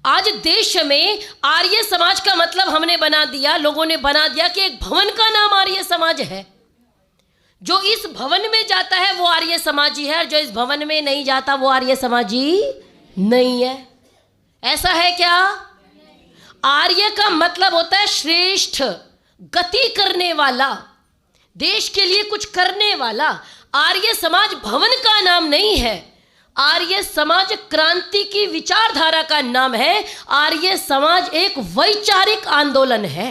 आज देश में आर्य समाज का मतलब हमने बना दिया, लोगों ने बना दिया कि एक भवन का नाम आर्य समाज है। जो इस भवन में जाता है वो आर्य समाजी है, और जो इस भवन में नहीं जाता वो आर्य समाजी नहीं है। ऐसा है क्या? आर्य का मतलब होता है श्रेष्ठ, गति करने वाला, देश के लिए कुछ करने वाला। आर्य समाज भवन का नाम नहीं है, आर्य समाज क्रांति की विचारधारा का नाम है। आर्य समाज एक वैचारिक आंदोलन है।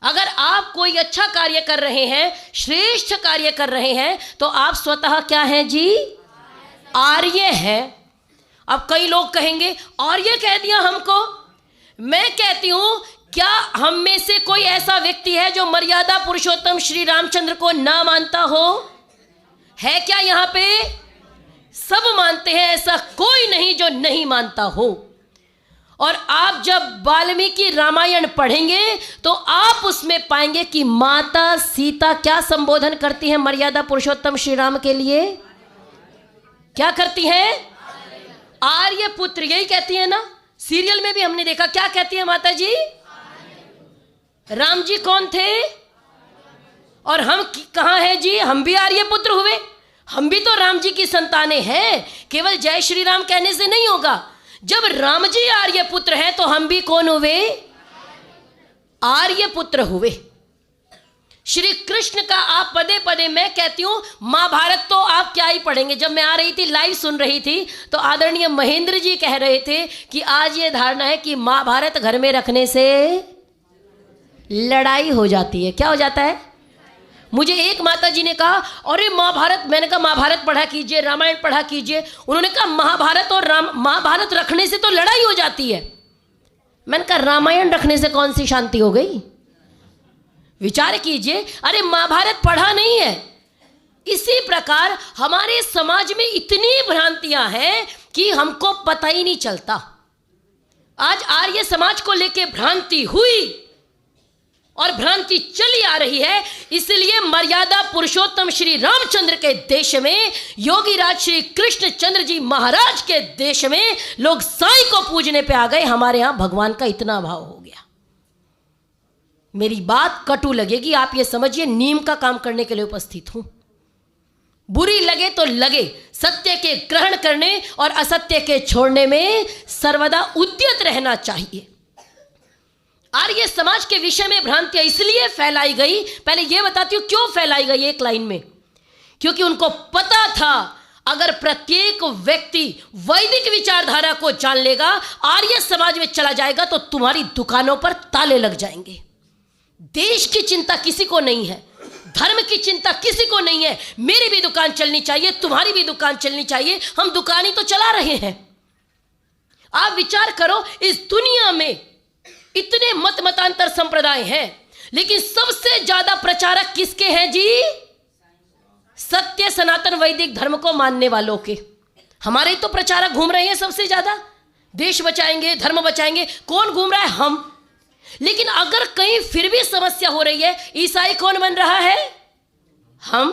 अगर आप कोई अच्छा कार्य कर रहे हैं, श्रेष्ठ कार्य कर रहे हैं, तो आप स्वतः क्या हैं जी? आर्य है। अब कई लोग कहेंगे आर्य कह दिया हमको। मैं कहती हूं, क्या हम में से कोई ऐसा व्यक्ति है जो मर्यादा पुरुषोत्तम श्री रामचंद्र को ना मानता हो? है क्या यहां पे? सब मानते हैं, ऐसा कोई नहीं जो नहीं मानता हो। और आप जब वाल्मीकि रामायण पढ़ेंगे तो आप उसमें पाएंगे कि माता सीता क्या संबोधन करती हैं मर्यादा पुरुषोत्तम श्री राम के लिए? क्या करती हैं? आर्य पुत्र, यही कहती है ना। सीरियल में भी हमने देखा, क्या कहती है माता जी? राम जी कौन थे और हम कहाँ हैं जी? हम भी आर्य पुत्र हुए, हम भी तो राम जी की संतानें हैं। केवल जय श्री राम कहने से नहीं होगा। जब राम जी आर्य पुत्र हैं तो हम भी कौन हुए? आर्य पुत्र हुए। श्री कृष्ण का आप पदे पदे, मैं कहती हूं महाभारत तो आप क्या ही पढ़ेंगे। जब मैं आ रही थी, लाइव सुन रही थी, तो आदरणीय महेंद्र जी कह रहे थे कि आज ये धारणा है कि महाभारत घर में रखने से लड़ाई हो जाती है। क्या हो जाता है? मुझे एक माता जी ने कहा, अरे महाभारत, मैंने कहा महाभारत पढ़ा कीजिए, रामायण पढ़ा कीजिए। उन्होंने कहा महाभारत और महाभारत रखने से तो लड़ाई हो जाती है। मैंने कहा रामायण रखने से कौन सी शांति हो गई? विचार कीजिए। अरे महाभारत पढ़ा नहीं है। इसी प्रकार हमारे समाज में इतनी भ्रांतियां हैं कि हमको पता ही नहीं चलता। आज आर्य समाज को लेके भ्रांति हुई और भ्रांति चली आ रही है। इसलिए मर्यादा पुरुषोत्तम श्री रामचंद्र के देश में, योगी राज श्री कृष्ण चंद्र जी महाराज के देश में लोग साईं को पूजने पे आ गए। हमारे यहां भगवान का इतना भाव हो गया। मेरी बात कटु लगेगी, आप ये समझिए नीम का काम करने के लिए उपस्थित हूं। बुरी लगे तो लगे, सत्य के ग्रहण करने और असत्य के छोड़ने में सर्वदा उद्यत रहना चाहिए। आर्य समाज के विषय में भ्रांतियां इसलिए फैलाई गई, पहले यह बताती हूं क्यों फैलाई गई एक लाइन में। क्योंकि उनको पता था अगर प्रत्येक व्यक्ति वैदिक विचारधारा को जान लेगा, आर्य समाज में चला जाएगा, तो तुम्हारी दुकानों पर ताले लग जाएंगे। देश की चिंता किसी को नहीं है, धर्म की चिंता किसी को नहीं है। मेरी भी दुकान चलनी चाहिए, तुम्हारी भी दुकान चलनी चाहिए। हम दुकान ही तो चला रहे हैं। आप विचार करो, इस दुनिया में इतने मत मतांतर संप्रदाय हैं, लेकिन सबसे ज्यादा प्रचारक किसके हैं जी? सत्य सनातन वैदिक धर्म को मानने वालों के। हमारे ही तो प्रचारक घूम रहे हैं सबसे ज्यादा। देश बचाएंगे, धर्म बचाएंगे, कौन घूम रहा है? हम। लेकिन अगर कहीं फिर भी समस्या हो रही है, ईसाई कौन बन रहा है? हम।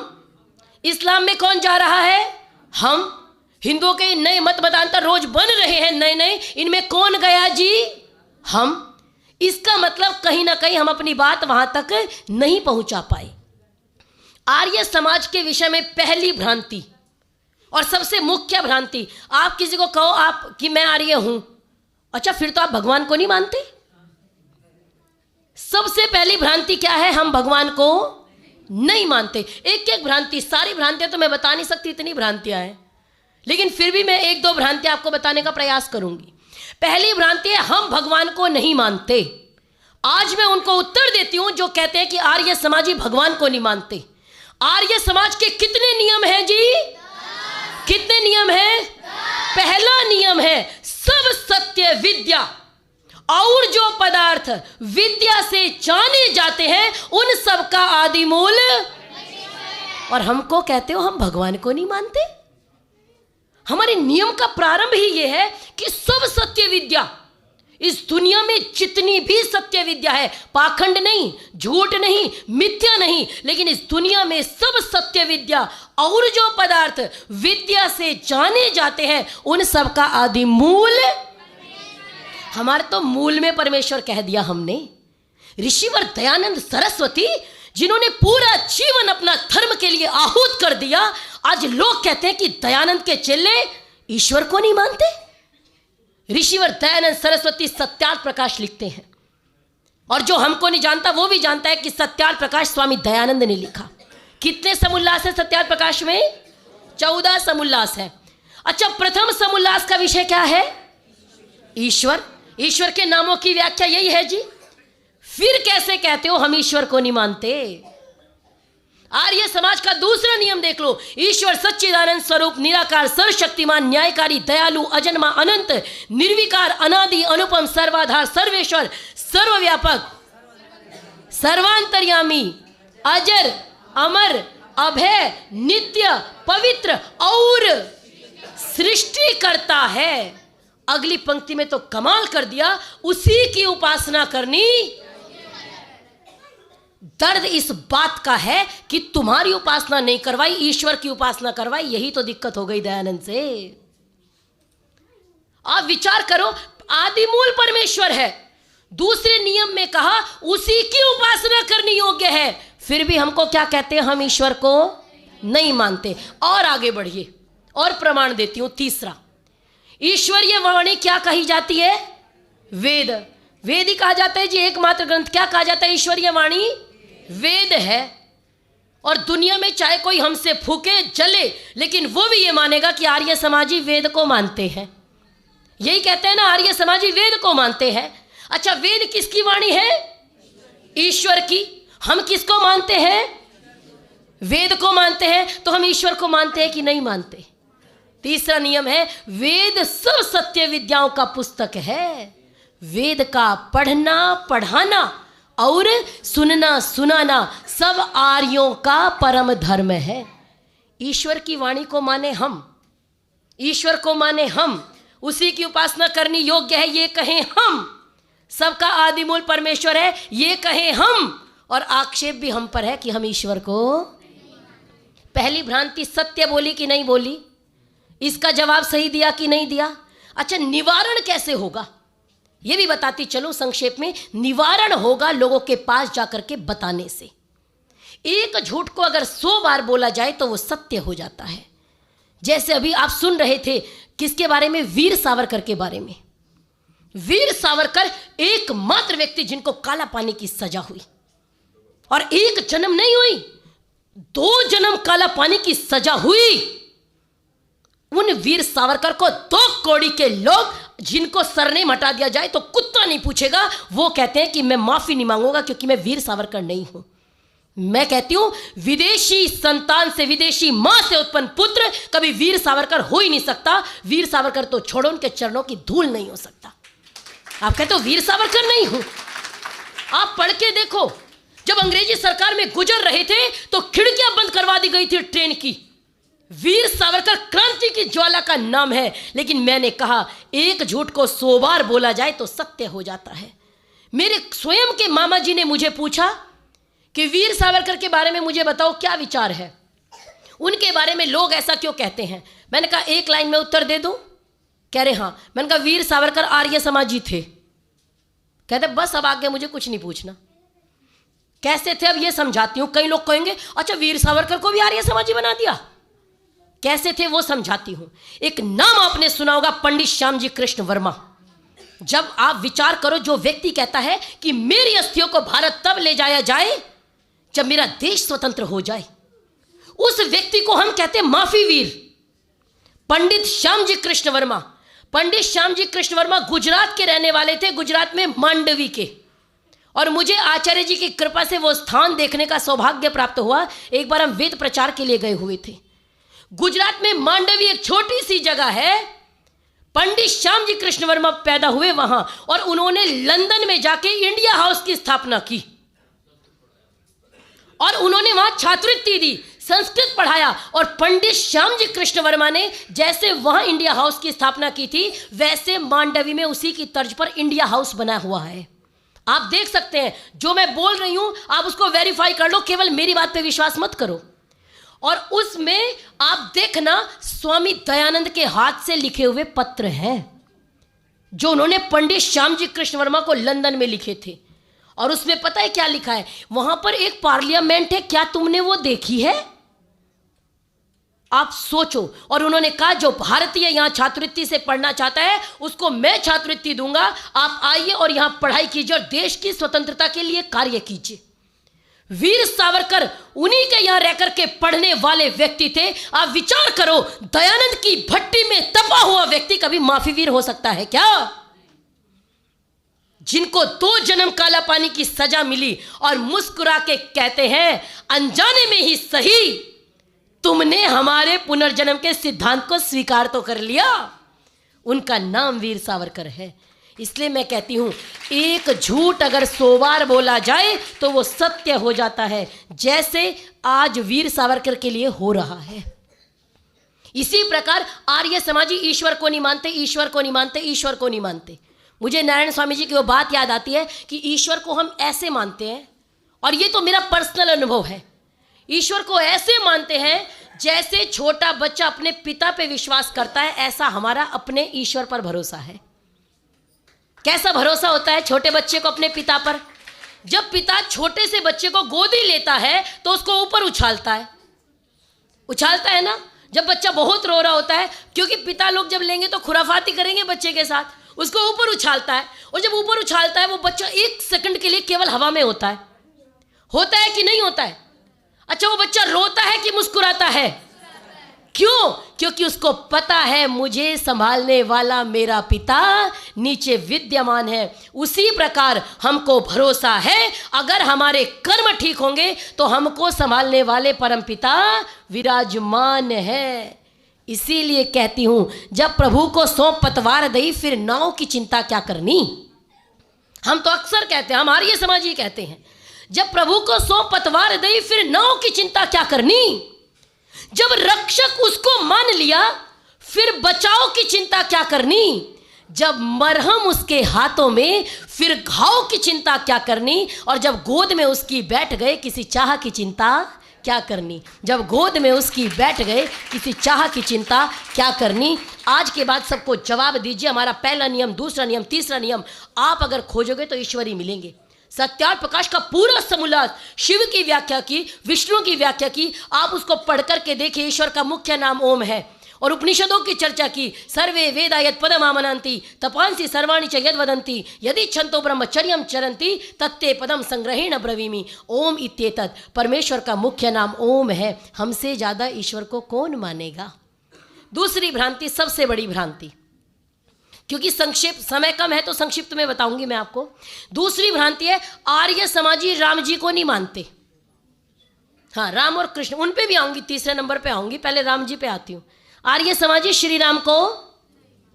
इस्लाम में कौन जा रहा है? हम। हिंदुओं के नए मत मतांतर रोज बन रहे हैं नए नए, इनमें कौन गया जी? हम। इसका मतलब कहीं ना कहीं हम अपनी बात वहां तक नहीं पहुंचा पाए। आर्य समाज के विषय में पहली भ्रांति और सबसे मुख्य भ्रांति, आप किसी को कहो आप कि मैं आर्य हूं, अच्छा फिर तो आप भगवान को नहीं मानते। सबसे पहली भ्रांति क्या है? हम भगवान को नहीं मानते। एक एक भ्रांति, सारी भ्रांतियां तो मैं बता नहीं सकती, इतनी भ्रांतियां हैं, लेकिन फिर भी मैं एक दो भ्रांतियां आपको बताने का प्रयास करूंगी। पहली भ्रांति है हम भगवान को नहीं मानते। आज मैं उनको उत्तर देती हूं जो कहते हैं कि आर्य समाजी भगवान को नहीं मानते। आर्य समाज के कितने नियम हैं जी? कितने नियम हैं? पहला नियम है सब सत्य विद्या, और जो पदार्थ विद्या से जाने जाते हैं उन सब का आदि मूल। और हमको कहते हो हम भगवान को नहीं मानते। हमारे नियम का प्रारंभ ही यह है कि सब सत्य विद्या, इस दुनिया में जितनी भी सत्य विद्या है, पाखंड नहीं, झूठ नहीं, मिथ्या नहीं, लेकिन इस दुनिया में सब सत्य विद्या और जो पदार्थ विद्या से जाने जाते हैं उन सब का आदि मूल हमारे तो मूल में परमेश्वर कह दिया हमने। ऋषिवर दयानंद सरस्वती जिन्होंने पूरा जीवन अपना धर्म के लिए आहूत कर दिया, आज लोग कहते हैं कि दयानंद के चेले ईश्वर को नहीं मानते। ऋषिवर दयानंद सरस्वती सत्यार्थ प्रकाश लिखते हैं, और जो हमको नहीं जानता वो भी जानता है कि सत्यार्थ प्रकाश स्वामी दयानंद ने लिखा। कितने समुल्लास है सत्यार्थ प्रकाश में? 14 समुल्लास है। अच्छा, प्रथम समुल्लास का विषय क्या है? ईश्वर। ईश्वर के नामों की व्याख्या यही है जी। फिर कैसे कहते हो हम ईश्वर को नहीं मानते? आर्य समाज का दूसरा नियम देख लो। ईश्वर सच्चिदानंद स्वरूप, निराकार, सर्वशक्तिमान, न्यायकारी, दयालु, अजन्मा, अनंत, निर्विकार, अनादि, अनुपम, सर्वाधार, सर्वेश्वर, सर्वव्यापक, सर्वांतर्यामी, अजर, अमर, अभय, नित्य, पवित्र और सृष्टि करता है। अगली पंक्ति में तो कमाल कर दिया, उसी की उपासना करनी। दर्द इस बात का है कि तुम्हारी उपासना नहीं करवाई, ईश्वर की उपासना करवाई। यही तो दिक्कत हो गई दयानंद से। आप विचार करो, आदि मूल परमेश्वर है, दूसरे नियम में कहा उसी की उपासना करनी योग्य है, फिर भी हमको क्या कहते हैं? हम ईश्वर को नहीं मानते। और आगे बढ़िए, और प्रमाण देती हूं। तीसरा, ईश्वरीय वाणी क्या कही जाती है? वेद। वेद ही कहा जाता है जी, एकमात्र ग्रंथ। क्या कहा जाता है? ईश्वरीय वाणी वेद है। और दुनिया में चाहे कोई हमसे फूके जले, लेकिन वो भी ये मानेगा कि आर्य समाजी वेद को मानते हैं। यही कहते हैं ना, आर्य समाजी वेद को मानते हैं। अच्छा, वेद किसकी वाणी है? ईश्वर की। हम किसको मानते हैं? वेद को मानते हैं। तो हम ईश्वर को मानते हैं कि नहीं मानते? तीसरा नियम है, वेद सब सत्य विद्याओं का पुस्तक है। वेद का पढ़ना, पढ़ाना और सुनना, सुनाना सब आर्यों का परम धर्म है। ईश्वर की वाणी को माने हम, ईश्वर को माने हम, उसी की उपासना करनी योग्य है ये कहें हम, सबका आदिमूल परमेश्वर है ये कहें हम, और आक्षेप भी हम पर है कि हम ईश्वर को। पहली भ्रांति सत्य बोली कि नहीं बोली? इसका जवाब सही दिया कि नहीं दिया? अच्छा, निवारण कैसे होगा ये भी बताती चलो संक्षेप में। निवारण होगा लोगों के पास जाकर के बताने से। एक झूठ को अगर 100 बार बोला जाए तो वो सत्य हो जाता है। जैसे अभी आप सुन रहे थे किसके बारे में? वीर सावरकर के बारे में। वीर सावरकर एकमात्र व्यक्ति जिनको काला पानी की सजा हुई, और एक जन्म नहीं हुई, 2 जन्म काला पानी की सजा हुई। उन वीर सावरकर को 2 कौड़ी के लोग, जिनको सरनेम हटा दिया जाए तो कुत्ता नहीं पूछेगा, वो कहते हैं कि मैं माफी नहीं मांगूंगा क्योंकि मैं वीर सावरकर नहीं हूं। मैं कहती हूं, विदेशी संतान से, विदेशी मां से उत्पन्न पुत्र कभी वीर सावरकर हो ही नहीं सकता। वीर सावरकर तो छोड़ो, उनके चरणों की धूल नहीं हो सकता। आप कहते हो वीर सावरकर नहीं हूं? आप पढ़ के देखो, जब अंग्रेजी सरकार में गुजर रहे थे तो खिड़कियां बंद करवा दी गई थी ट्रेन की। वीर सावरकर क्रांति की ज्वाला का नाम है। लेकिन मैंने कहा, एक झूठ को 100 बार बोला जाए तो सत्य हो जाता है। मेरे स्वयं के मामा जी ने मुझे पूछा कि वीर सावरकर के बारे में मुझे बताओ क्या विचार है, उनके बारे में लोग ऐसा क्यों कहते हैं। मैंने कहा, एक लाइन में उत्तर दे दूं? कह रहे हाँ। मैंने कहा, वीर सावरकर आर्य समाजी थे। कहते बस अब आगे मुझे कुछ नहीं पूछना। कैसे थे अब ये समझाती हूं। कई लोग कहेंगे अच्छा वीर सावरकर को भी आर्य समाजी बना दिया। कैसे थे वो समझाती हूं। एक नाम आपने सुना होगा, पंडित श्यामजी कृष्ण वर्मा। जब आप विचार करो, जो व्यक्ति कहता है कि मेरी अस्थियों को भारत तब ले जाया जाए जब मेरा देश स्वतंत्र हो जाए, उस व्यक्ति को हम कहते हैं माफी वीर, पंडित श्यामजी कृष्ण वर्मा। पंडित श्यामजी कृष्ण वर्मा गुजरात के रहने वाले थे, गुजरात में मांडवी के। और मुझे आचार्य जी की कृपा से वो स्थान देखने का सौभाग्य प्राप्त हुआ। एक बार हम वेद प्रचार के लिए गए हुए थे। गुजरात में मांडवी एक छोटी सी जगह है, पंडित श्यामजी कृष्ण वर्मा पैदा हुए वहां, और उन्होंने लंदन में जाके इंडिया हाउस की स्थापना की, और उन्होंने वहां छात्रवृत्ति दी, संस्कृत पढ़ाया। और पंडित श्यामजी कृष्ण वर्मा ने जैसे वहां इंडिया हाउस की स्थापना की थी, वैसे मांडवी में उसी की तर्ज पर इंडिया हाउस बना हुआ है। आप देख सकते हैं, जो मैं बोल रही हूं आप उसको वेरीफाई कर लो, केवल मेरी बात पे विश्वास मत करो। और उसमें आप देखना, स्वामी दयानंद के हाथ से लिखे हुए पत्र हैं। जो उन्होंने पंडित श्यामजी कृष्ण वर्मा को लंदन में लिखे थे। और उसमें पता है क्या लिखा है? वहां पर एक पार्लियामेंट है, क्या तुमने वो देखी है? आप सोचो। और उन्होंने कहा जो भारतीय यहां छात्रवृत्ति से पढ़ना चाहता है उसको मैं छात्रवृत्ति दूंगा, आप आइए और यहां पढ़ाई कीजिए और देश की स्वतंत्रता के लिए कार्य कीजिए। वीर सावरकर उन्हीं के यहां रहकर के पढ़ने वाले व्यक्ति थे। आप विचार करो, दयानंद की भट्टी में तपा हुआ व्यक्ति कभी माफी वीर हो सकता है क्या? जिनको 2 जन्म काला पानी की सजा मिली और मुस्कुरा के कहते हैं अनजाने में ही सही तुमने हमारे पुनर्जन्म के सिद्धांत को स्वीकार तो कर लिया। उनका नाम वीर सावरकर है। इसलिए मैं कहती हूं, एक झूठ अगर 100 बार बोला जाए तो वो सत्य हो जाता है, जैसे आज वीर सावरकर के लिए हो रहा है। इसी प्रकार आर्य समाजी ईश्वर को नहीं मानते, ईश्वर को नहीं मानते, ईश्वर को नहीं मानते। मुझे नारायण स्वामी जी की वो बात याद आती है कि ईश्वर को हम ऐसे मानते हैं, और ये तो मेरा पर्सनल अनुभव है, ईश्वर को ऐसे मानते हैं जैसे छोटा बच्चा अपने पिता पे विश्वास करता है, ऐसा हमारा अपने ईश्वर पर भरोसा है। कैसा भरोसा होता है छोटे बच्चे को अपने पिता पर? जब पिता छोटे से बच्चे को गोदी लेता है तो उसको ऊपर उछालता है ना। जब बच्चा बहुत रो रहा होता है, क्योंकि पिता लोग जब लेंगे तो खुराफाती करेंगे बच्चे के साथ, उसको ऊपर उछालता है। और जब ऊपर उछालता है वो बच्चा 1 सेकंड के लिए केवल हवा में होता है कि नहीं होता है? अच्छा, वो बच्चा रोता है कि मुस्कुराता है? क्यों? क्योंकि उसको पता है मुझे संभालने वाला मेरा पिता नीचे विद्यमान है। उसी प्रकार हमको भरोसा है अगर हमारे कर्म ठीक होंगे तो हमको संभालने वाले परमपिता विराजमान है। इसीलिए कहती हूं, जब प्रभु को सौंप पतवार दई फिर नाव की चिंता क्या करनी। हम तो अक्सर कहते हैं, हम आर्य समाजी कहते हैं, जब प्रभु को सौंप पतवार दई फिर नाव की चिंता क्या करनी। जब रक्षक उसको मान लिया फिर बचाव की चिंता क्या करनी। जब मरहम उसके हाथों में फिर घाव की चिंता क्या करनी। और जब गोद में उसकी बैठ गए किसी चाह की चिंता क्या करनी। जब गोद में उसकी बैठ गए किसी चाह की चिंता क्या करनी। आज के बाद सबको जवाब दीजिए। हमारा पहला नियम, दूसरा नियम, तीसरा नियम, आप अगर खोजोगे तो ईश्वर ही मिलेंगे। सत्यार्थ प्रकाश का पूरा समूलास, शिव की व्याख्या की, विष्णु की व्याख्या की, आप उसको पढ़ करके देखिए। ईश्वर का मुख्य नाम ओम है। और उपनिषदों की चर्चा की, सर्वे वेदा यत् पदमामनन्ति तपांसि सर्वाणि च यद् वदन्ति यदि छन्तो ब्रह्मचर्यं चरन्ति तत्ते पदम संग्रहेण ब्रवीमि। ओम इत्येतत्, परमेश्वर का मुख्य नाम ओम है। हमसे ज़्यादा ईश्वर को कौन मानेगा। दूसरी भ्रांति, सबसे बड़ी भ्रांति, क्योंकि संक्षिप्त समय कम है तो संक्षिप्त में बताऊंगी मैं आपको। दूसरी भ्रांति है, आर्य समाजी राम जी को नहीं मानते। हाँ, राम और कृष्ण, उन पे भी आऊंगी, तीसरे नंबर पे आऊंगी, पहले राम जी पे आती हूं। आर्य समाजी श्री राम को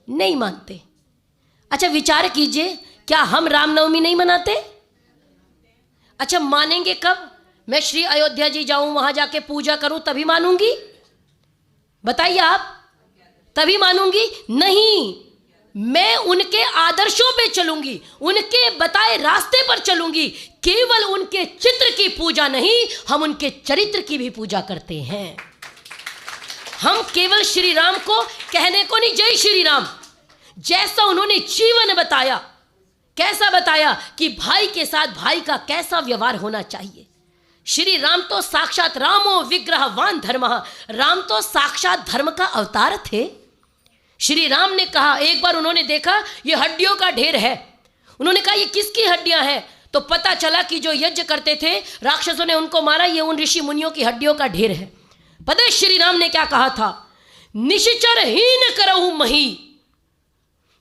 नहीं मानते। अच्छा, विचार कीजिए, क्या हम रामनवमी नहीं मनाते? अच्छा, मानेंगे कब? मैं श्री अयोध्या जी जाऊं, वहां जाके पूजा करूं, तभी मानूंगी? बताइए आप, तभी मानूंगी? नहीं, मैं उनके आदर्शों पे चलूंगी, उनके बताए रास्ते पर चलूंगी। केवल उनके चित्र की पूजा नहीं, हम उनके चरित्र की भी पूजा करते हैं। हम केवल श्री राम को कहने को नहीं, जय श्री राम, जैसा उन्होंने जीवन बताया, कैसा बताया कि भाई के साथ भाई का कैसा व्यवहार होना चाहिए। श्री राम तो साक्षात रामो विग्रहवान धर्मः, राम तो साक्षात धर्म का अवतार थे। श्री राम ने कहा, एक बार उन्होंने देखा ये हड्डियों का ढेर है, उन्होंने कहा ये किसकी हड्डियां हैं? तो पता चला कि जो यज्ञ करते थे, राक्षसों ने उनको मारा, ये उन ऋषि मुनियों की हड्डियों का ढेर है। पता है श्री राम ने क्या कहा था? निश्चरहीन करहु मही,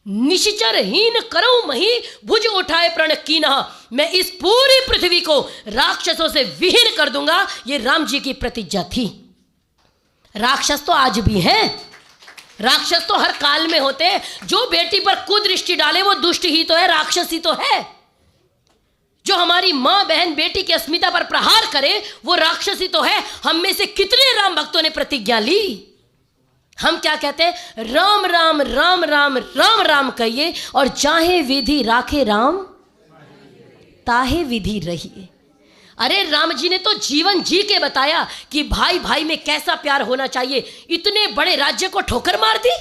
निश्चरहीन करहु मही, भुज उठाए प्रण कीन्हा, मैं इस पूरी पृथ्वी को राक्षसों से विहीन कर दूंगा। ये राम जी की प्रतिज्ञा थी। राक्षस तो आज भी हैं, राक्षस तो हर काल में होते हैं। जो बेटी पर कुदृष्टि डाले वो दुष्ट ही तो है, राक्षस ही तो है। जो हमारी मां बहन बेटी की अस्मिता पर प्रहार करे वो राक्षस ही तो है। हम में से कितने राम भक्तों ने प्रतिज्ञा ली। हम क्या कहते हैं? राम राम राम राम राम राम कहिए और चाहे विधि राखे राम ताहे विधि रहिए। अरे राम जी ने तो जीवन जी के बताया कि भाई भाई में कैसा प्यार होना चाहिए। इतने बड़े राज्य को ठोकर मार दी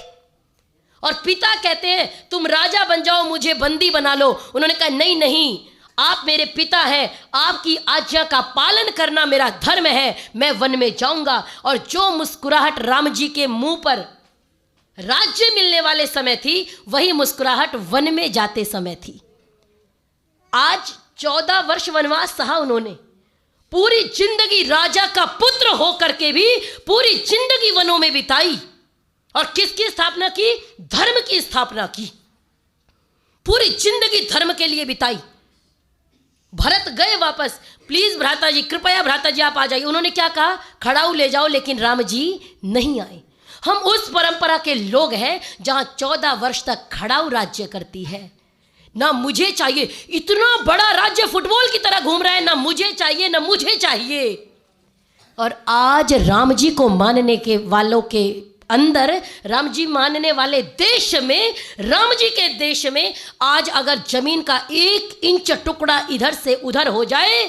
और पिता कहते हैं तुम राजा बन जाओ, मुझे बंदी बना लो। उन्होंने कहा नहीं नहीं, आप मेरे पिता हैं, आपकी आज्ञा का पालन करना मेरा धर्म है, मैं वन में जाऊंगा। और जो मुस्कुराहट राम जी के मुंह पर राज्य मिलने वाले समय थी, वही मुस्कुराहट वन में जाते समय थी। आज 14 वर्ष वनवास सहा उन्होंने, पूरी जिंदगी राजा का पुत्र होकर के भी पूरी जिंदगी वनों में बिताई। और किसकी स्थापना की? धर्म की स्थापना की। पूरी जिंदगी धर्म के लिए बिताई। भरत गए वापस, प्लीज भ्राता जी, कृपया भ्राता जी आप आ जाइए। उन्होंने क्या कहा? खड़ाऊ ले जाओ, लेकिन राम जी नहीं आए। हम उस परंपरा के लोग हैं जहां 14 वर्ष तक खड़ाऊ राज्य करती है। ना मुझे चाहिए, इतना बड़ा राज्य फुटबॉल की तरह घूम रहा है, ना मुझे चाहिए, ना मुझे चाहिए। और आज राम जी को मानने के वालों के अंदर, राम जी मानने वाले देश में, राम जी के देश में आज अगर जमीन का 1 इंच टुकड़ा इधर से उधर हो जाए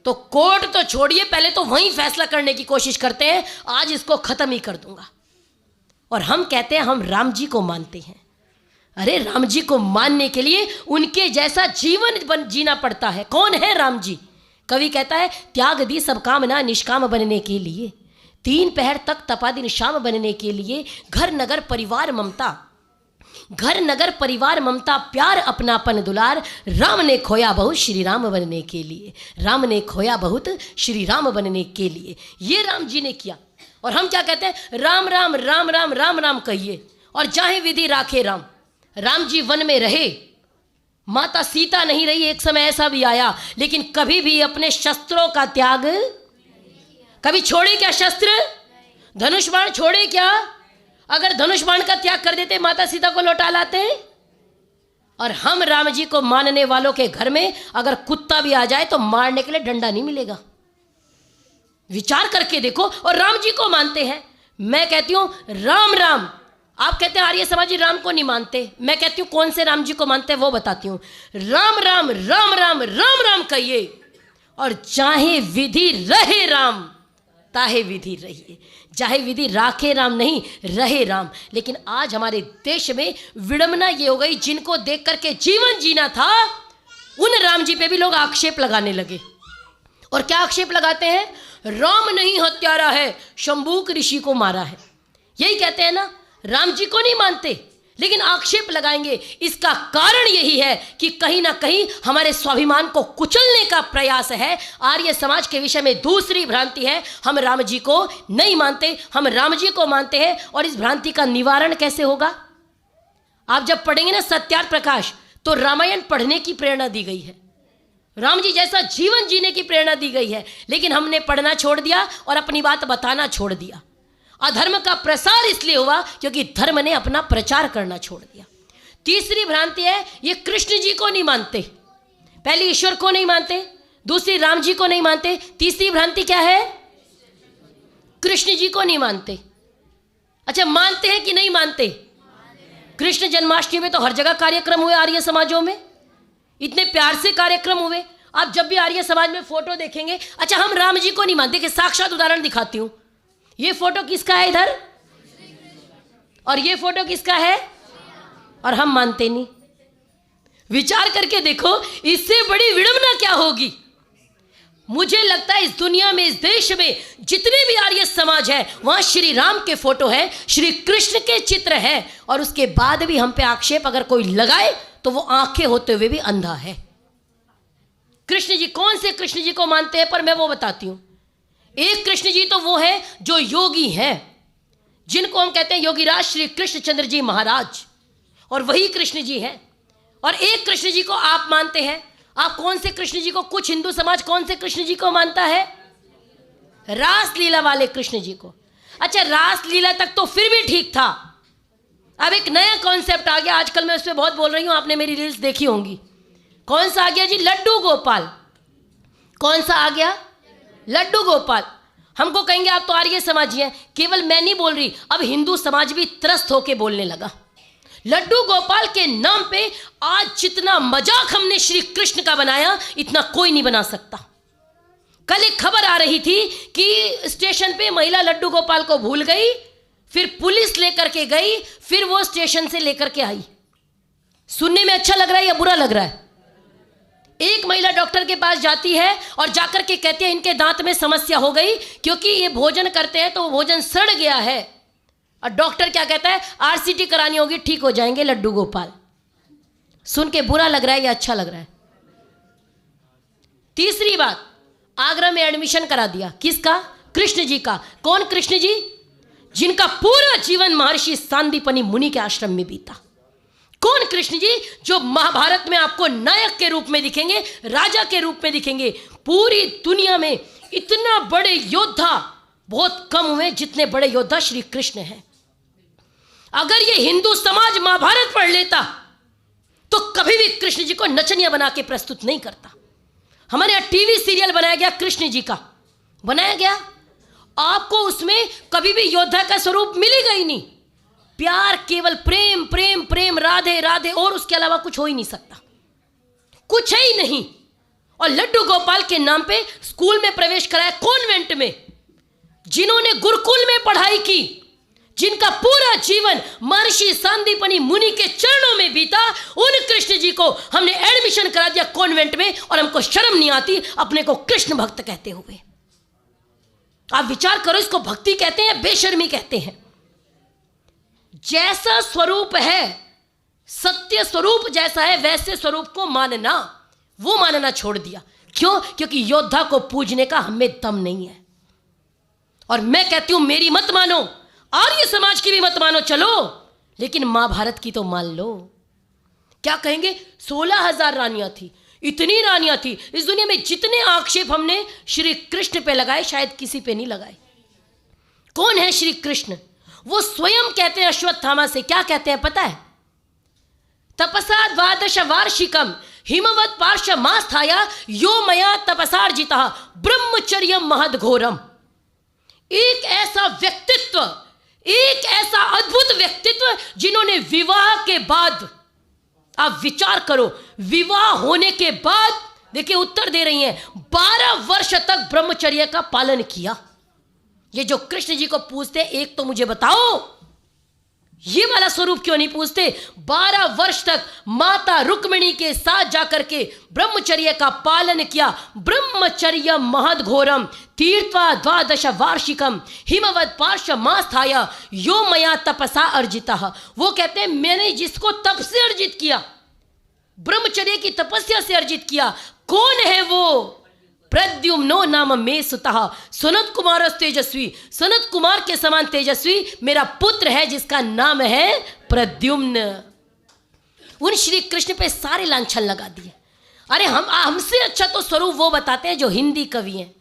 तो कोर्ट तो छोड़िए, पहले तो वहीं फैसला करने की कोशिश करते हैं, आज इसको खत्म ही कर दूंगा। और हम कहते हैं हम राम जी को मानते हैं। अरे राम जी को मानने के लिए उनके जैसा जीवन जीना पड़ता है। कौन है राम जी? कवि कहता है त्याग दी सब कामना निष्काम बनने के लिए, 3 पहर तक तपा दिन शाम बनने के लिए, घर नगर परिवार ममता, घर नगर परिवार ममता, प्यार अपनापन दुलार, राम ने खोया बहुत श्री राम बनने के लिए, राम ने खोया बहुत श्री राम बनने के लिए। ये राम जी ने किया। और हम क्या कहते हैं? राम राम राम राम राम राम कहिए और चाहे विधि राखे राम। राम जी वन में रहे, माता सीता नहीं रही, एक समय ऐसा भी आया, लेकिन कभी भी अपने शस्त्रों का त्याग, कभी छोड़े क्या शस्त्र? धनुष बाण छोड़े क्या? अगर धनुष बाण का त्याग कर देते माता सीता को लौटा लाते। और हम राम जी को मानने वालों के घर में अगर कुत्ता भी आ जाए तो मारने के लिए डंडा नहीं मिलेगा। विचार करके देखो। और राम जी को मानते हैं। मैं कहती हूं राम राम। आप कहते हैं आर्य समाजी राम को नहीं मानते, मैं कहती हूं कौन से राम जी को मानते हैं वो बताती हूं। राम राम राम राम राम राम कहिए और चाहे विधि रहे राम ताहे विधि रहिए, चाहे विधि राखे राम नहीं रहे राम। लेकिन आज हमारे देश में विडंबना ये हो गई, जिनको देख करके जीवन जीना था उन राम जी पे भी लोग आक्षेप लगाने लगे। और क्या आक्षेप लगाते हैं? राम नहीं हत्यारा है, शंभूक ऋषि को मारा है। यही कहते हैं ना, राम जी को नहीं मानते लेकिन आक्षेप लगाएंगे। इसका कारण यही है कि कहीं ना कहीं हमारे स्वाभिमान को कुचलने का प्रयास है। आर्य समाज के विषय में दूसरी भ्रांति है, हम राम जी को नहीं मानते, हम राम जी को मानते हैं। और इस भ्रांति का निवारण कैसे होगा? आप जब पढ़ेंगे ना सत्यार्थ प्रकाश, तो रामायण पढ़ने की प्रेरणा दी गई है, राम जी जैसा जीवन जीने की प्रेरणा दी गई है। लेकिन हमने पढ़ना छोड़ दिया और अपनी बात बताना छोड़ दिया। अधर्म का प्रसार इसलिए हुआ क्योंकि धर्म ने अपना प्रचार करना छोड़ दिया। तीसरी भ्रांति है, ये कृष्ण जी को नहीं मानते। पहली ईश्वर को नहीं मानते, दूसरी राम जी को नहीं मानते, तीसरी भ्रांति क्या है? कृष्ण जी को नहीं मानते। अच्छा, मानते हैं कि नहीं मानते? कृष्ण जन्माष्टमी में तो हर जगह कार्यक्रम हुए आर्य समाजों में, इतने प्यार से कार्यक्रम हुए। आप जब भी आर्य समाज में फोटो देखेंगे, अच्छा हम राम जी को नहीं मानते, कि साक्षात उदाहरण दिखाती हूं। ये फोटो किसका है इधर? और ये फोटो किसका है? और हम मानते नहीं। विचार करके देखो, इससे बड़ी विडंबना क्या होगी? मुझे लगता है इस दुनिया में, इस देश में जितने भी आर्य समाज है, वहां श्री राम के फोटो है, श्री कृष्ण के चित्र है, और उसके बाद भी हम पे आक्षेप अगर कोई लगाए तो वो आंखें होते हुए भी अंधा है। कृष्ण जी, कौन से कृष्ण जी को मानते हैं? पर मैं वो बताती हूं। एक कृष्ण जी तो वो है जो योगी हैं, जिनको हम कहते हैं योगीराज श्री कृष्णचंद्र जी महाराज, और वही कृष्ण जी हैं। और एक कृष्ण जी को आप मानते हैं। आप कौन से कृष्ण जी को? कुछ हिंदू समाज कौन से कृष्ण जी को मानता है? रासलीला वाले कृष्ण जी को। अच्छा, रासलीला तक तो फिर भी ठीक था। अब एक नया कॉन्सेप्ट आ गया, आजकल मैं उस पर बहुत बोल रही हूं, आपने मेरी रील्स देखी होंगी। कौन सा आ गया जी? लड्डू गोपाल। कौन सा आ गया? लड्डू गोपाल। हमको कहेंगे आप तो आर्य समाजी हैं। केवल मैं नहीं बोल रही, अब हिंदू समाज भी त्रस्त होके बोलने लगा। लड्डू गोपाल के नाम पे आज जितना मजाक हमने श्री कृष्ण का बनाया, इतना कोई नहीं बना सकता। कल एक खबर आ रही थी कि स्टेशन पे महिला लड्डू गोपाल को भूल गई, फिर पुलिस लेकर के गई, फिर वो स्टेशन से लेकर के आई। सुनने में अच्छा लग रहा है या बुरा लग रहा है? एक महिला डॉक्टर के पास जाती है और जाकर के कहती है इनके दांत में समस्या हो गई, क्योंकि ये भोजन करते हैं तो वो भोजन सड़ गया है। और डॉक्टर क्या कहता है? आरसीटी करानी होगी, ठीक हो जाएंगे लड्डू गोपाल। सुन के बुरा लग रहा है या अच्छा लग रहा है? तीसरी बात, आगरा में एडमिशन करा दिया। किसका? कृष्ण जी का। कौन कृष्ण जी? जिनका पूरा जीवन महर्षि सांदीपनि मुनि के आश्रम में बीता। कौन कृष्ण जी? जो महाभारत में आपको नायक के रूप में दिखेंगे, राजा के रूप में दिखेंगे। पूरी दुनिया में इतना बड़े योद्धा बहुत कम हुए जितने बड़े योद्धा श्री कृष्ण हैं। अगर ये हिंदू समाज महाभारत पढ़ लेता तो कभी भी कृष्ण जी को नचनिया बना के प्रस्तुत नहीं करता। हमारे यहां टीवी सीरियल बनाया गया, कृष्ण जी का बनाया गया, आपको उसमें कभी भी योद्धा का स्वरूप मिलेगा ही नहीं। प्यार केवल प्रेम प्रेम प्रेम, राधे राधे, और उसके अलावा कुछ हो ही नहीं सकता, कुछ है ही नहीं। और लड्डू गोपाल के नाम पे स्कूल में प्रवेश कराया, कॉन्वेंट में, जिन्होंने गुरुकुल में पढ़ाई की, जिनका पूरा जीवन महर्षि सांदीपनि मुनि के चरणों में बीता, उन कृष्ण जी को हमने एडमिशन करा दिया कॉन्वेंट में, और हमको शर्म नहीं आती अपने को कृष्ण भक्त कहते हुए। आप विचार करो, इसको भक्ति कहते हैं या बेशर्मी कहते हैं? जैसा स्वरूप है, सत्य स्वरूप जैसा है, वैसे स्वरूप को मानना, वो मानना छोड़ दिया। क्यों? क्योंकि योद्धा को पूजने का हमें दम नहीं है। और मैं कहती हूं मेरी मत मानो, आर्य समाज की भी मत मानो, चलो, लेकिन महाभारत की तो मान लो। क्या कहेंगे? 16,000 रानियां थी, इतनी रानियां थी। इस दुनिया में जितने आक्षेप हमने श्री कृष्ण पे लगाए, शायद किसी पे नहीं लगाए। कौन है श्री कृष्ण? वो स्वयं कहते हैं अश्वत्थामा से, क्या कहते हैं पता है? तपसा द्वादश वार्षिकम हिमवत पार्श्व मास्थाया यो मया तपसार्जिता ब्रह्मचर्य महदघोरम। एक ऐसा व्यक्तित्व, एक ऐसा अद्भुत व्यक्तित्व, जिन्होंने विवाह के बाद, आप विचार करो, विवाह होने के बाद, देखिए उत्तर दे रही हैं, 12 वर्ष तक ब्रह्मचर्य का पालन किया। ये जो कृष्ण जी को पूछते, एक तो मुझे बताओ ये वाला स्वरूप क्यों नहीं पूछते? 12 वर्ष तक माता रुक्मिणी के साथ जाकर के ब्रह्मचर्य का पालन किया। ब्रह्मचर्य महदघोरम तीर्थवा द्वादश वार्षिकम हिमवत पार्श्व मास्थाय यो मया तपसा अर्जिता। वो कहते हैं मैंने जिसको तप से अर्जित किया, ब्रह्मचर्य की तपस्या से अर्जित किया। कौन है वो? प्रद्युम्नो नाम मे सुतः सनत कुमार तेजस्वी, सनत कुमार के समान तेजस्वी मेरा पुत्र है जिसका नाम है प्रद्युम्न। उन श्री कृष्ण पे सारे लांछन लगा दिए। अरे हमसे अच्छा तो स्वरूप वो बताते हैं जो हिंदी कवि हैं।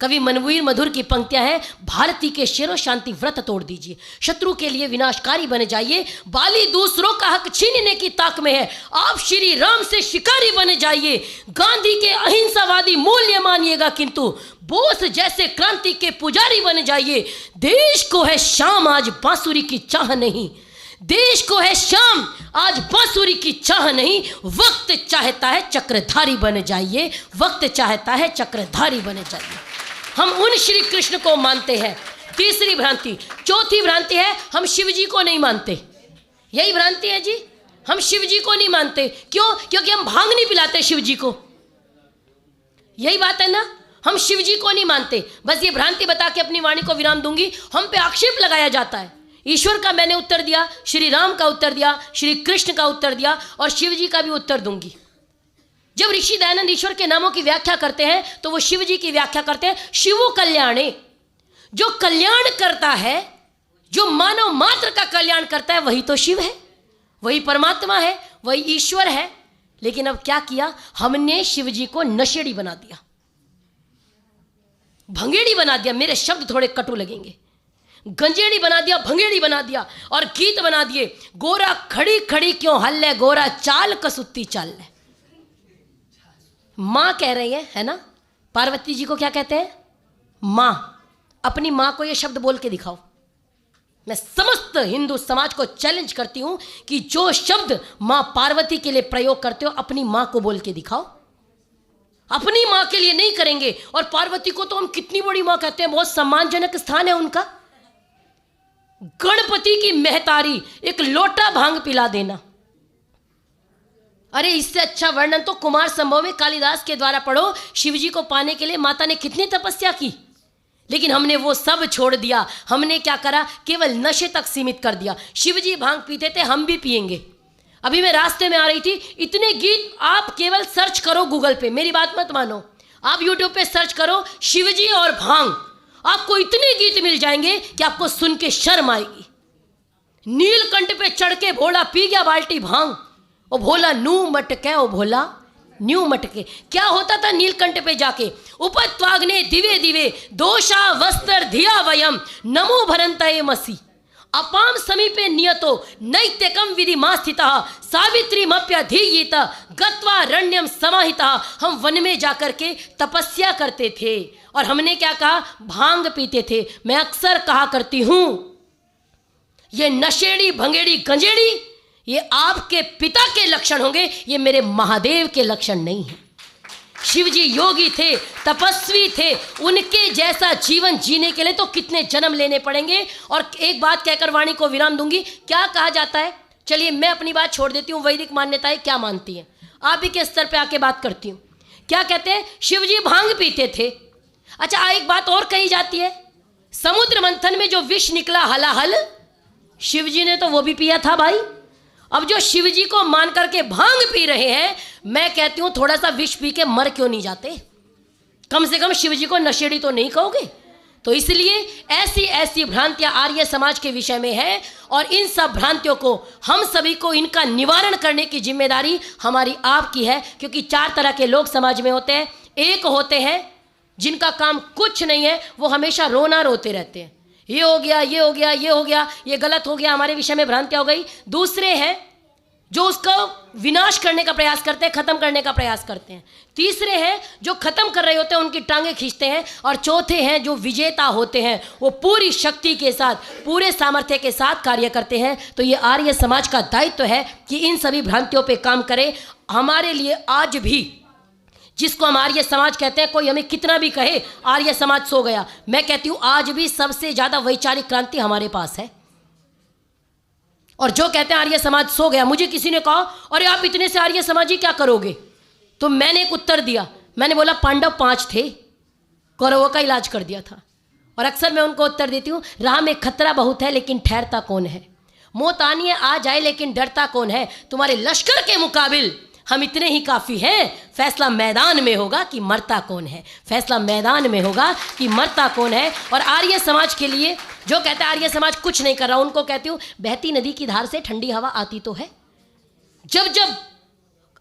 कवि मनवीर मधुर की पंक्तियां हैं, भारती के शेरो शांति व्रत तोड़ दीजिए, शत्रु के लिए विनाशकारी बन जाइए, बाली दूसरों का हक छीनने की ताक में है, आप श्री राम से शिकारी बन जाइए, गांधी के अहिंसावादी मूल्य मानिएगा किंतु बोस जैसे क्रांति के पुजारी बन जाइए। देश को है शाम आज बांसुरी की चाह नहीं, देश को है शाम आज बांसुरी की चाह नहीं, वक्त चाहता है चक्रधारी बन जाइए, वक्त चाहता है चक्रधारी बन जाइए। हम उन श्री कृष्ण को मानते हैं। तीसरी भ्रांति। चौथी भ्रांति है हम शिव जी को नहीं मानते। यही भ्रांति है जी, हम शिव जी को नहीं मानते। क्यों? क्योंकि हम भांग नहीं पिलाते शिव जी को। यही बात है ना, हम शिव जी को नहीं मानते। बस ये भ्रांति बता के अपनी वाणी को विराम दूंगी। हम पे आक्षेप लगाया जाता है। ईश्वर का मैंने उत्तर दिया, श्री राम का उत्तर दिया, श्री कृष्ण का उत्तर दिया, और शिव जी का भी उत्तर दूंगी। जब ऋषि दयानंद ईश्वर के नामों की व्याख्या करते हैं तो वो शिव जी की व्याख्या करते हैं शिवो कल्याणे। जो कल्याण करता है, जो मानव मात्र का कल्याण करता है, वही तो शिव है, वही परमात्मा है, वही ईश्वर है। लेकिन अब क्या किया हमने? शिव जी को नशेड़ी बना दिया, भंगेड़ी बना दिया। मेरे शब्द थोड़े कटु लगेंगे। गंजेड़ी बना दिया, भंगेड़ी बना दिया, और गीत बना दिए। गोरा खड़ी खड़ी क्यों हल्ले, गोरा चाल कसुत्ती चाल ले। माँ कह रही है ना? पार्वती जी को क्या कहते हैं? माँ। अपनी माँ को ये शब्द बोल के दिखाओ। मैं समस्त हिंदू समाज को चैलेंज करती हूं कि जो शब्द माँ पार्वती के लिए प्रयोग करते हो, अपनी माँ को बोल के दिखाओ। अपनी माँ के लिए नहीं करेंगे। और पार्वती को तो हम कितनी बड़ी माँ कहते हैं, बहुत सम्मानजनक स्थान है उनका। गणपति की महतारी एक लोटा भांग पिला देना। अरे इससे अच्छा वर्णन तो कुमार संभव में कालिदास के द्वारा पढ़ो। शिवजी को पाने के लिए माता ने कितनी तपस्या की, लेकिन हमने वो सब छोड़ दिया। हमने क्या करा, केवल नशे तक सीमित कर दिया। शिवजी भांग पीते थे, हम भी पिएंगे। अभी मैं रास्ते में आ रही थी, इतने गीत आप केवल सर्च करो गूगल पे, मेरी बात मत मानो, आप यूट्यूब पे सर्च करो शिवजी और भांग, आपको इतने गीत मिल जाएंगे कि आपको सुन के शर्म आएगी। नीलकंठ पे चढ़ के भोला पी गया बाल्टी भांग, ओ भोला नू मटके, ओ भोला न्यू मटके। क्या होता था नीलकंठ पे जाके, उपत्वाग्ने दिवे दिवे दोषा वस्त्र धिया वयम नमो भरंतये मसी अपाम समीपे नियतो नैत्यकम विधि मा स्थितः सावित्रीमप्यधीयित गत्वा रण्यम समाहितः। हम वन में जाकर के तपस्या करते थे और हमने क्या कहा, भांग पीते थे। मैं अक्सर कहा करती हूं, ये नशेड़ी भंगेड़ी गंजेड़ी ये आपके पिता के लक्षण होंगे, ये मेरे महादेव के लक्षण नहीं है। शिवजी योगी थे, तपस्वी थे, उनके जैसा जीवन जीने के लिए तो कितने जन्म लेने पड़ेंगे। और एक बात कहकर वाणी को विराम दूंगी। क्या कहा जाता है, चलिए मैं अपनी बात छोड़ देती हूँ, वैदिक मान्यताएं क्या मानती हैं, आप भी के स्तर पे आके बात करती हूँ। क्या कहते हैं, शिवजी भांग पीते थे। अच्छा, एक बात और कही जाती है, समुद्र मंथन में जो विष निकला हलाहल, शिवजी ने तो वो भी पिया था भाई। अब जो शिवजी को मान करके भांग पी रहे हैं, मैं कहती हूं थोड़ा सा विष पी के मर क्यों नहीं जाते, कम से कम शिवजी को नशेड़ी तो नहीं कहोगे। तो इसलिए ऐसी ऐसी भ्रांतियां आर्य समाज के विषय में है और इन सब भ्रांतियों को हम सभी को इनका निवारण करने की जिम्मेदारी हमारी आपकी है। क्योंकि 4 तरह के लोग समाज में होते हैं। एक होते हैं जिनका काम कुछ नहीं है, वो हमेशा रोना रोते रहते हैं, ये हो गया, ये हो गया, ये हो गया, ये गलत हो गया, हमारे विषय में भ्रांतियां हो गई। दूसरे हैं जो उसको विनाश करने का प्रयास करते हैं, खत्म करने का प्रयास करते हैं। तीसरे हैं जो खत्म कर रहे होते हैं, उनकी टांगें खींचते हैं। और चौथे हैं जो विजेता होते हैं, वो पूरी शक्ति के साथ, पूरे सामर्थ्य के साथ कार्य करते हैं। तो ये आर्य समाज का दायित्व है कि इन सभी भ्रांतियों पे काम करें। हमारे लिए आज भी जिसको हम आर्य समाज कहते हैं, कोई हमें कितना भी कहे आर्य समाज सो गया, मैं कहती हूं आज भी सबसे ज्यादा वैचारिक क्रांति हमारे पास है। और जो कहते हैं आर्य समाज सो गया, मुझे किसी ने कहा अरे आप इतने से आर्य समाजी क्या करोगे, तो मैंने एक उत्तर दिया, मैंने बोला पांडव 5 थे, कौरवों का इलाज कर दिया था। और अक्सर मैं उनको उत्तर देती हूं, राह में खतरा बहुत है लेकिन ठहरता कौन है, मौत आनी है आ जाए लेकिन डरता कौन है। तुम्हारे लश्कर के मुकाबिल हम इतने ही काफ़ी हैं। फैसला मैदान में होगा कि मरता कौन है, फैसला मैदान में होगा कि मरता कौन है। और आर्य समाज के लिए जो कहते हैं आर्य समाज कुछ नहीं कर रहा, उनको कहती हूँ बहती नदी की धार से ठंडी हवा आती तो है। जब जब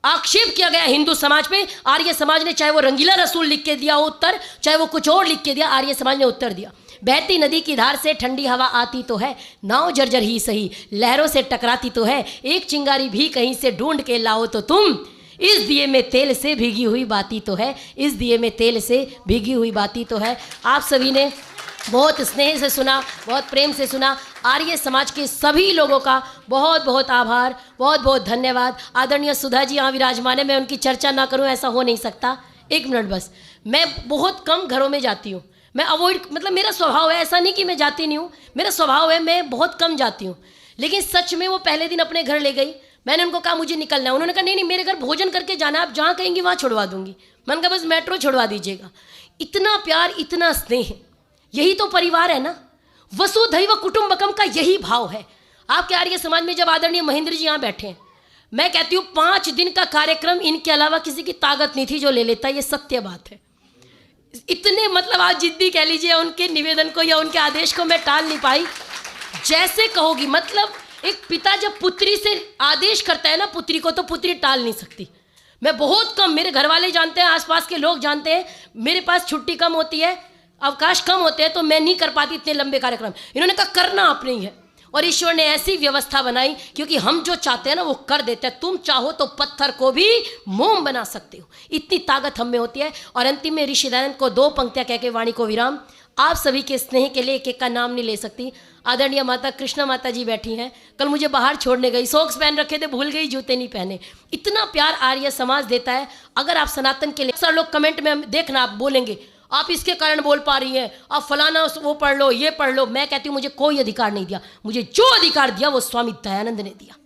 आक्षेप किया गया हिंदू समाज पे, आर्य समाज ने, चाहे वो रंगीला रसूल लिख के दिया हो उत्तर, चाहे वो कुछ और लिख के दिया, आर्य समाज ने उत्तर दिया, बहती नदी की धार से ठंडी हवा आती तो है, नाव जर्जर ही सही लहरों से टकराती तो है, एक चिंगारी भी कहीं से ढूंढ के लाओ तो तुम, इस दिए में तेल से भीगी हुई बाती तो है, इस दिए में तेल से भीगी हुई बाती तो है। आप सभी ने बहुत स्नेह से सुना, बहुत प्रेम से सुना। आर्य समाज के सभी लोगों का बहुत बहुत आभार, बहुत बहुत धन्यवाद। आदरणीय सुधा जी यहाँ विराजमान है, मैं उनकी चर्चा ना करूँ ऐसा हो नहीं सकता। 1 मिनट बस। मैं बहुत कम घरों में जाती हूँ, मैं अवॉइड, मतलब मेरा स्वभाव है, ऐसा नहीं कि मैं जाती नहीं हूँ, मेरा स्वभाव है, मैं बहुत कम जाती हूँ। लेकिन सच में वो पहले दिन अपने घर ले गई, मैंने उनको कहा मुझे निकलना है, उन्होंने कहा नहीं नहीं मेरे घर भोजन करके जाना, आप जहाँ कहेंगी वहाँ छोड़वा दूंगी। मैंने कहा बस मेट्रो छोड़वा दीजिएगा। इतना प्यार, इतना स्नेह, यही तो परिवार है ना, वसुधैव कुटुंबकम का यही भाव है। आपके आर्य समाज में जब आदरणीय महेंद्र जी यहाँ बैठे हैं, मैं कहती हूँ 5 दिन का कार्यक्रम इनके अलावा किसी की ताकत नहीं थी जो ले लेता, ये सत्य बात है। इतने मतलब आप जिद्दी कह लीजिए, उनके निवेदन को या उनके आदेश को मैं टाल नहीं पाई। जैसे कहोगी, मतलब एक पिता जब पुत्री से आदेश करता है ना पुत्री को, तो पुत्री टाल नहीं सकती। मैं बहुत कम, मेरे घर वाले जानते हैं, आसपास के लोग जानते हैं, मेरे पास छुट्टी कम होती है, अवकाश कम होते हैं, तो मैं नहीं कर पाती इतने लंबे कार्यक्रम। इन्होंने कहा करना आपने ही है, और ईश्वर ने ऐसी व्यवस्था बनाई, क्योंकि हम जो चाहते हैं ना वो कर देते हैं। तुम चाहो तो पत्थर को भी मोम बना सकते हो, इतनी ताकत हम में होती है। और अंतिम में ऋषि दयानंद को 2 पंक्तियां कह के वाणी को विराम। आप सभी के स्नेह के लिए एक-एक का नाम नहीं ले सकती। आदरणीय माता कृष्णा माता जी बैठी हैं, कल मुझे बाहर छोड़ने गई, सॉक्स पहन रखे थे, भूल गई, जूते नहीं पहने। इतना प्यार आर्य समाज देता है। अगर आप सनातन के लिए, अक्सर लोग कमेंट में देखना आप बोलेंगे आप इसके कारण बोल पा रही हैं, आप फलाना वो पढ़ लो, ये पढ़ लो। मैं कहती हूँ मुझे कोई अधिकार नहीं दिया, मुझे जो अधिकार दिया वो स्वामी दयानंद ने दिया।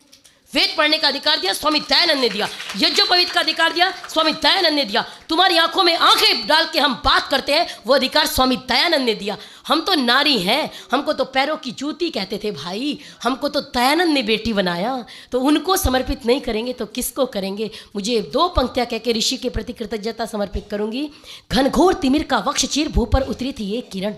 वेद पढ़ने का अधिकार दिया स्वामी दयानंद ने दिया, यज्ञोपवीत का अधिकार दिया स्वामी दयानंद ने दिया, तुम्हारी आंखों में आंखें डाल के हम बात करते हैं वो अधिकार स्वामी दयानंद ने दिया। हम तो नारी हैं, हमको तो पैरों की जूती कहते थे भाई, हमको तो दयानंद ने बेटी बनाया, तो उनको समर्पित नहीं करेंगे तो किसको करेंगे। मुझे 2 पंक्तियां कह के ऋषि के प्रति कृतज्ञता समर्पित करूंगी। घनघोर तिमिर का वक्ष चीर भू पर उतरी थी ये किरण,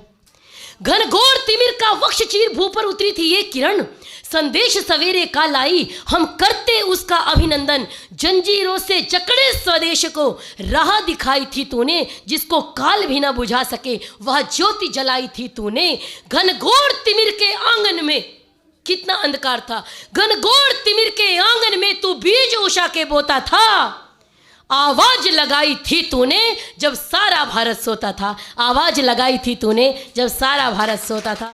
घनघोर तिमिर का वक्ष चीर भू पर उतरी थी ये किरण, संदेश सवेरे का लाई हम करते उसका अभिनंदन, जंजीरों से जकड़े स्वदेश को राह दिखाई थी तूने, जिसको काल भी ना बुझा सके वह ज्योति जलाई थी तूने। घनघोर तिमिर के आंगन में कितना अंधकार था, घनघोर तिमिर के आंगन में तू बीज उषा के बोता था, आवाज लगाई थी तूने जब सारा भारत सोता था, आवाज लगाई थी तूने जब सारा भारत सोता था।